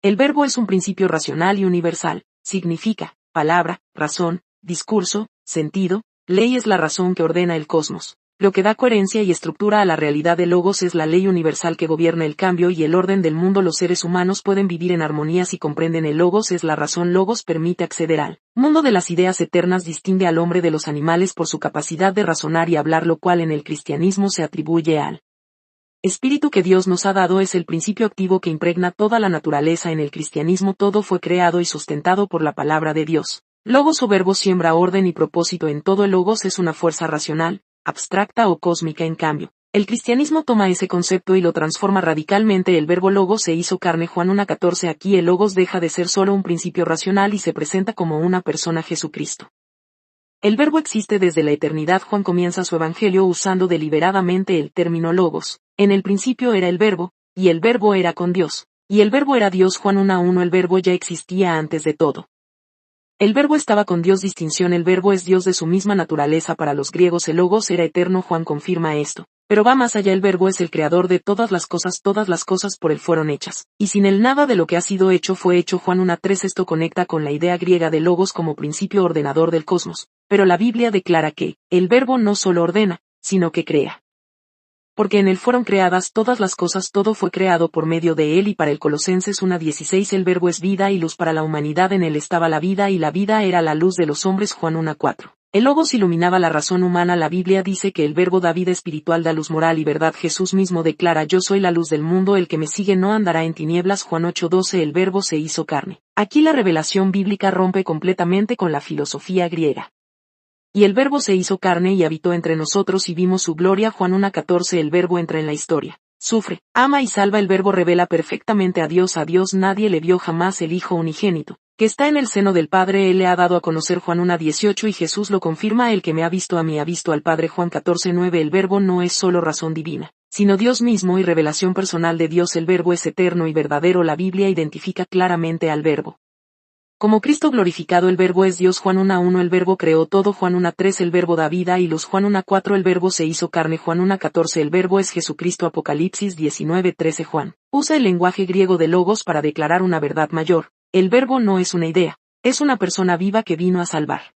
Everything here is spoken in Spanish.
El verbo es un principio racional y universal, significa, palabra, razón, discurso, sentido, ley es la razón que ordena el cosmos. Lo que da coherencia y estructura a la realidad del logos es la ley universal que gobierna el cambio y el orden del mundo. Los seres humanos pueden vivir en armonía si comprenden el logos es la razón. Logos permite acceder al mundo de las ideas eternas. Distingue al hombre de los animales por su capacidad de razonar y hablar, lo cual en el cristianismo se atribuye al espíritu que Dios nos ha dado. Es el principio activo que impregna toda la naturaleza. En el cristianismo todo fue creado y sustentado por la palabra de Dios. Logos o verbo siembra orden y propósito en todo. El logos es una fuerza racional, abstracta o cósmica. En cambio, el cristianismo toma ese concepto y lo transforma radicalmente. El verbo logos se hizo carne. Juan 1:14. Aquí el logos deja de ser solo un principio racional y se presenta como una persona, Jesucristo. El verbo existe desde la eternidad. Juan comienza su evangelio usando deliberadamente el término logos. En el principio era el verbo, y el verbo era con Dios, y el verbo era Dios. Juan 1:1. El verbo ya existía antes de todo. El verbo estaba con Dios. Distinción: el verbo es Dios de su misma naturaleza. Para los griegos el logos era eterno. Juan confirma esto. Pero va más allá. El verbo es el creador de todas las cosas por él fueron hechas, y sin él nada de lo que ha sido hecho fue hecho. Juan 1:3. Esto conecta con la idea griega de logos como principio ordenador del cosmos, pero la Biblia declara que el verbo no solo ordena, sino que crea. Porque en él fueron creadas todas las cosas, todo fue creado por medio de él y para él. Colosenses 1:16. El verbo es vida y luz para la humanidad. En él estaba la vida y la vida era la luz de los hombres. Juan 1:4. El logos iluminaba la razón humana. La Biblia dice que el verbo da vida espiritual, da luz moral y verdad. Jesús mismo declara: yo soy la luz del mundo, el que me sigue no andará en tinieblas. Juan 8:12. El verbo se hizo carne. Aquí la revelación bíblica rompe completamente con la filosofía griega. Y el verbo se hizo carne y habitó entre nosotros y vimos su gloria. Juan 1:14. El verbo entra en la historia, sufre, ama y salva. El verbo revela perfectamente a Dios. Nadie le vio jamás. El Hijo unigénito, que está en el seno del Padre, él le ha dado a conocer. Juan 1:18. Y Jesús lo confirma: el que me ha visto a mí ha visto al Padre. Juan 14:9. El verbo no es solo razón divina, sino Dios mismo y revelación personal de Dios. El verbo es eterno y verdadero. La Biblia identifica claramente al verbo como Cristo glorificado. El verbo es Dios. Juan 1:1. El verbo creó todo. Juan 1:3. El verbo da vida y luz. Juan 1:4. El verbo se hizo carne. Juan 1:14. El verbo es Jesucristo. Apocalipsis 19:13. Juan usa el lenguaje griego de logos para declarar una verdad mayor. El verbo no es una idea, es una persona viva que vino a salvar.